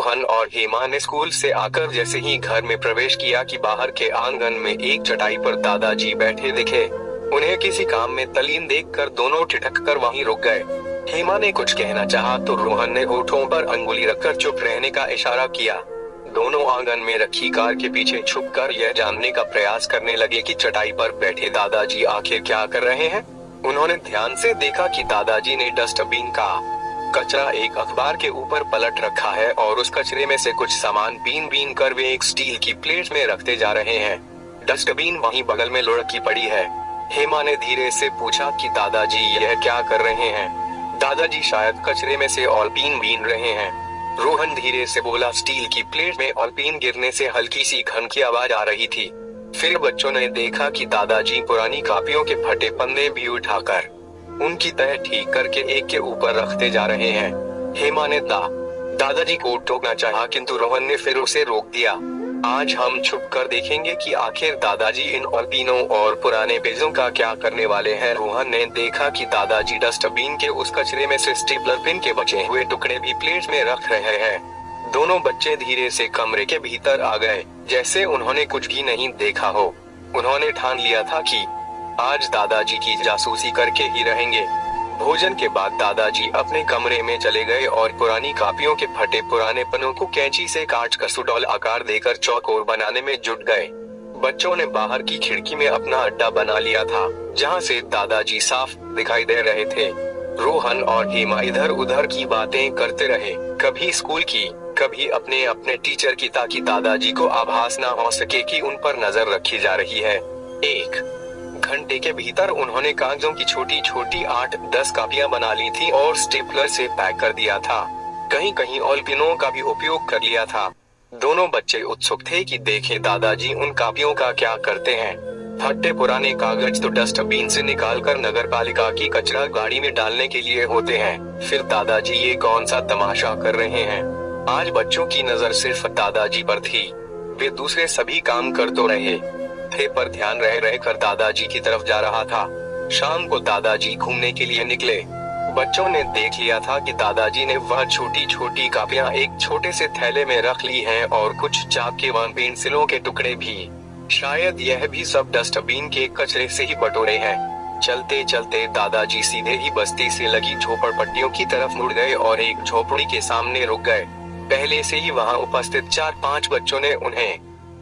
रोहन और हेमा ने स्कूल से आकर जैसे ही घर में प्रवेश किया कि बाहर के आंगन में एक चटाई पर दादाजी बैठे दिखे। उन्हें किसी काम में तल्लीन देखकर दोनों ठिठक कर वहीं रुक गए। हेमा ने कुछ कहना चाहा तो रोहन ने होठों पर अंगुली रखकर चुप रहने का इशारा किया। दोनों आंगन में रखी कार के पीछे छुपकर यह जानने का प्रयास करने लगे कि चटाई पर बैठे दादाजी आखिर क्या कर रहे हैं। उन्होंने ध्यान से देखा कि दादाजी ने डस्टबिन का कचरा एक अखबार के ऊपर पलट रखा है और उस कचरे में से कुछ सामान बीन बीन कर वे एक स्टील की प्लेट में रखते जा रहे हैं। डस्टबिन वहीं बगल में लुढ़की पड़ी है। हेमा ने धीरे से पूछा कि दादाजी यह क्या कर रहे हैं। दादाजी शायद कचरे में से ऑलपीन बीन रहे हैं। रोहन धीरे से बोला, स्टील की प्लेट में ऑलपीन गिरने से हल्की सी खन की आवाज आ रही थी। फिर बच्चों ने देखा कि दादाजी पुरानी कापियों के फटे पन्ने भी उठाकर उनकी तह ठीक करके एक के ऊपर रखते जा रहे हैं। हेमा ने दादाजी को टोकना चाहा किंतु रोहन ने फिर उसे रोक दिया। आज हम छुप कर देखेंगे कि आखिर दादाजी इन ऑलपीनों और पुराने पेजों का क्या करने वाले हैं। रोहन ने देखा कि दादाजी डस्टबिन के उस कचरे में से स्टेपलर पिन के बचे हुए टुकड़े भी प्लेट में रख रहे हैं। दोनों बच्चे धीरे से कमरे के भीतर आ गए, जैसे उन्होंने कुछ भी नहीं देखा हो। उन्होंने ठान लिया था कि आज दादाजी की जासूसी करके ही रहेंगे। भोजन के बाद दादाजी अपने कमरे में चले गए और पुरानी कापियों के फटे पुराने पन्नों को कैंची से काट कर सुडौल आकार देकर चौकोर बनाने में जुट गए। बच्चों ने बाहर की खिड़की में अपना अड्डा बना लिया था, जहां से दादाजी साफ दिखाई दे रहे थे। रोहन और हेमा इधर उधर की बातें करते रहे, कभी स्कूल की, कभी अपने अपने टीचर की, ताकि दादाजी को आभास न हो सके कि उन पर नजर रखी जा रही है। 1 घंटे के भीतर उन्होंने कागजों की छोटी छोटी 8-10 कापियां बना ली थी और स्टेपलर से पैक कर दिया था। कहीं कहीं ऑलपिनों का भी उपयोग कर लिया था। दोनों बच्चे उत्सुक थे कि देखें दादाजी उन कापियों का क्या करते हैं। फटे पुराने कागज तो डस्टबिन से निकालकर नगर पालिका की कचरा गाड़ी में डालने के लिए होते हैं। फिर दादाजी ये कौन सा तमाशा कर रहे हैं। आज बच्चों की नजर सिर्फ दादाजी पर थी। वे दूसरे सभी काम कर तो रहे थे पर ध्यान रह कर दादाजी की तरफ जा रहा था। शाम को दादाजी घूमने के लिए निकले। बच्चों ने देख लिया था कि दादाजी ने वह छोटी छोटी कापियां एक छोटे से थैले में रख ली हैं और कुछ चाक के व पेंसिलों के टुकड़े भी। शायद यह भी सब डस्टबिन के कचरे से ही बटोरे हैं। चलते चलते दादाजी सीधे ही बस्ती से लगी झोपड़पट्टियों की तरफ मुड़ गए और एक झोपड़ी के सामने रुक गए। पहले से ही वहां उपस्थित 4-5 बच्चों ने उन्हें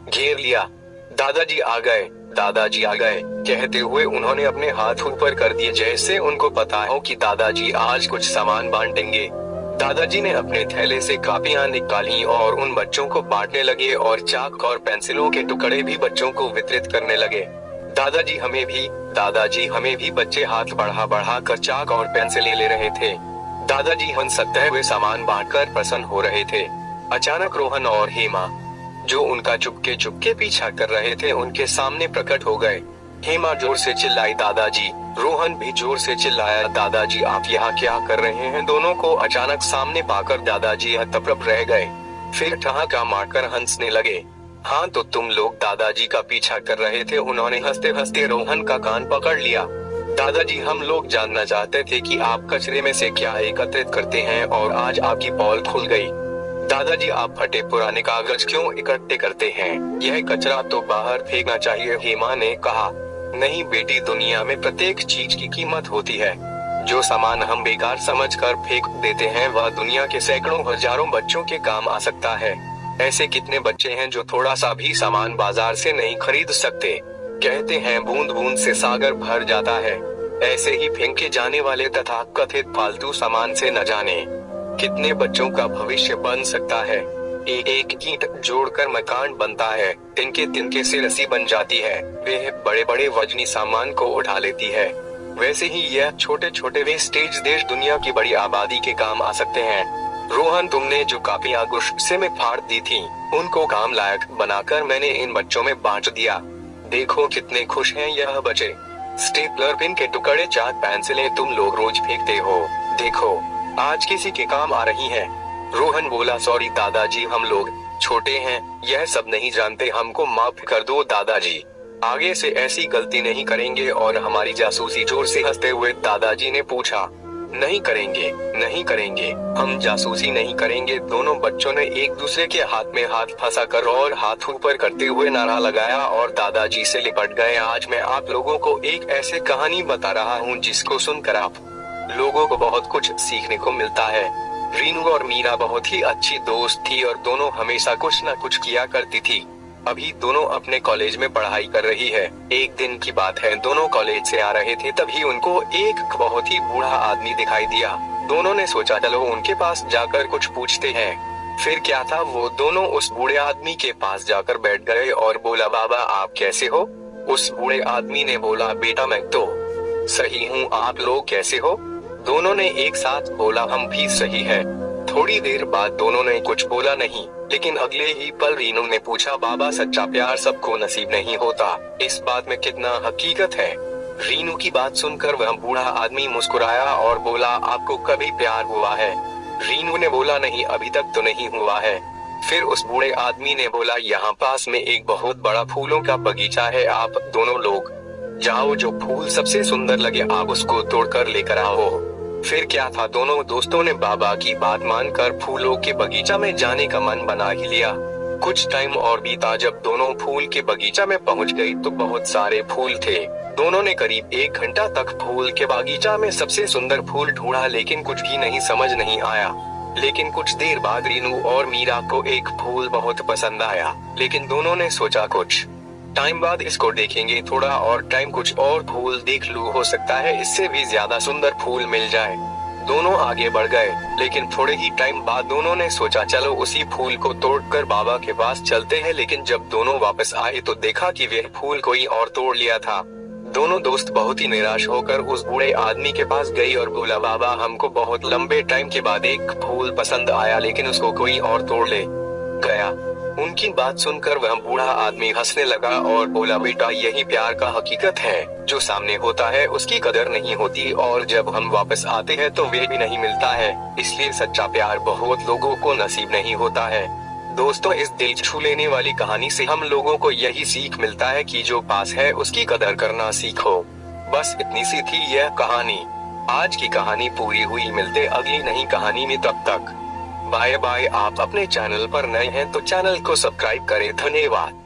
घेर लिया। दादाजी आ गए, दादाजी आ गए कहते हुए उन्होंने अपने हाथ ऊपर कर दिए, जैसे उनको पता हो कि दादाजी आज कुछ सामान बांटेंगे। दादाजी ने अपने थैले से कापियां निकाली और उन बच्चों को बांटने लगे और चाक और पेंसिलों के टुकड़े भी बच्चों को वितरित करने लगे। दादाजी हमें भी बच्चे हाथ बढ़ा बढ़ा कर चाक और पेंसिलें ले रहे थे। दादाजी हंसते हुए सामान बांटकर प्रसन्न हो रहे थे। अचानक रोहन और हेमा, जो उनका चुपके पीछा कर रहे थे, उनके सामने प्रकट हो गए। हेमा जोर से चिल्लाई, दादाजी। रोहन भी जोर से चिल्लाया, दादाजी आप यहाँ क्या कर रहे हैं। दोनों को अचानक सामने पाकर दादाजी हतप्रभ रह गए। फिर ठहाका मारकर हंसने लगे। हाँ तो तुम लोग दादाजी का पीछा कर रहे थे। उन्होंने हंसते हंसते रोहन का कान पकड़ लिया। दादाजी हम लोग जानना चाहते थे कि आप कचरे में से क्या एकत्रित करते हैं और आज आपकी पोल खुल गई। दादाजी आप फटे पुराने कागज क्यों इकट्ठे करते हैं, यह कचरा तो बाहर फेंकना चाहिए। हेमा ने कहा, नहीं बेटी, दुनिया में प्रत्येक चीज की कीमत होती है। जो सामान हम बेकार समझकर फेंक देते हैं वह दुनिया के सैकड़ों हजारों बच्चों के काम आ सकता है। ऐसे कितने बच्चे हैं जो थोड़ा सा भी सामान बाजार से नहीं खरीद सकते। कहते हैं बूंद बूंद से सागर भर जाता है। ऐसे ही फेंके जाने वाले तथा कथित फालतू सामान से न जाने कितने बच्चों का भविष्य बन सकता है। एक एक ईंट जोड़कर मकान बनता है, तिनके तिनके से रस्सी बन जाती है, वे बड़े बड़े वजनी सामान को उठा लेती है। वैसे ही यह छोटे छोटे वेस्टेज देश दुनिया की बड़ी आबादी के काम आ सकते हैं। रोहन, तुमने जो कापियां गुस्से में फाड़ दी थी, उनको काम लायक बनाकर मैंने इन बच्चों में बांट दिया। देखो कितने खुश हैं यह बच्चे। स्टेपलर पिन के टुकड़े, चाक, पेंसिलें तुम लोग रोज फेंकते हो, देखो आज किसी के काम आ रही हैं। रोहन बोला, सॉरी दादाजी, हम लोग छोटे हैं, यह सब नहीं जानते, हमको माफ कर दो दादाजी। आगे से ऐसी गलती नहीं करेंगे और हमारी जासूसी। जोर से हंसते हुए दादाजी ने पूछा, नहीं करेंगे, नहीं करेंगे, हम जासूसी नहीं करेंगे। दोनों बच्चों ने एक दूसरे के हाथ में हाथ फंसाकर और हाथ ऊपर करते हुए नारा लगाया और दादाजी से लिपट गए। आज मैं आप लोगों को एक ऐसी कहानी बता रहा हूँ जिसको सुनकर आप लोगों को बहुत कुछ सीखने को मिलता है। रीनू और मीरा बहुत ही अच्छी दोस्त थी और दोनों हमेशा कुछ न कुछ किया करती थी। अभी दोनों अपने कॉलेज में पढ़ाई कर रही है। एक दिन की बात है, दोनों कॉलेज से आ रहे थे, तभी उनको एक बहुत ही बूढ़ा आदमी दिखाई दिया। दोनों ने सोचा चलो उनके पास जाकर कुछ पूछते हैं। फिर क्या था, वो दोनों उस बूढ़े आदमी के पास जाकर बैठ गए और बोला, बाबा आप कैसे हो? उस बूढ़े आदमी ने बोला, बेटा मैं तो सही हूँ, आप लोग कैसे हो? दोनों ने एक साथ बोला, हम भी सही है। थोड़ी देर बाद दोनों ने कुछ बोला नहीं, लेकिन अगले ही पल रीनू ने पूछा, बाबा सच्चा प्यार सबको नसीब नहीं होता, इस बात में कितना हकीकत है? रीनू की बात सुनकर वह बूढ़ा आदमी मुस्कुराया और बोला, आपको कभी प्यार हुआ है? रीनू ने बोला, नहीं अभी तक तो नहीं हुआ है। फिर उस बूढ़े आदमी ने बोला, यहाँ पास में एक बहुत बड़ा फूलों का बगीचा है, आप दोनों लोग जाओ, जो फूल सबसे सुंदर लगे आप उसको तोड़कर लेकर आओ। फिर क्या था, दोनों दोस्तों ने बाबा की बात मानकर फूलों के बगीचा में जाने का मन बना ही लिया। कुछ टाइम और बीता, जब दोनों फूल के बगीचा में पहुंच गई तो बहुत सारे फूल थे। दोनों ने करीब 1 घंटा तक फूल के बगीचा में सबसे सुंदर फूल ढूंढा, लेकिन कुछ भी नहीं समझ नहीं आया। लेकिन कुछ देर बाद रीनू और मीरा को एक फूल बहुत पसंद आया, लेकिन दोनों ने सोचा कुछ टाइम बाद इसको देखेंगे, थोड़ा और टाइम, कुछ और फूल देख लूं, हो सकता है इससे भी ज्यादा सुंदर फूल मिल जाए। दोनों आगे बढ़ गए, लेकिन थोड़े ही टाइम बाद दोनों ने सोचा चलो उसी फूल को तोड़कर बाबा के पास चलते हैं। लेकिन जब दोनों वापस आए तो देखा कि वह फूल कोई और तोड़ लिया था। दोनों दोस्त बहुत ही निराश होकर उस बूढ़े आदमी के पास गई और बोला, बाबा हमको बहुत लंबे टाइम के बाद एक फूल पसंद आया, लेकिन उसको कोई और तोड़ ले गया। उनकी बात सुनकर वह बूढ़ा आदमी हंसने लगा और बोला, बेटा यही प्यार का हकीकत है, जो सामने होता है उसकी कदर नहीं होती और जब हम वापस आते हैं तो वे भी नहीं मिलता है। इसलिए सच्चा प्यार बहुत लोगों को नसीब नहीं होता है। दोस्तों, इस दिल छू लेने वाली कहानी से हम लोगों को यही सीख मिलता है कि जो पास है उसकी कदर करना सीखो। बस इतनी सी थी यह कहानी। आज की कहानी पूरी हुई, मिलते अगली नई कहानी में, तब तक बाय बाय। आप अपने चैनल पर नए हैं तो चैनल को सब्सक्राइब करें। धन्यवाद।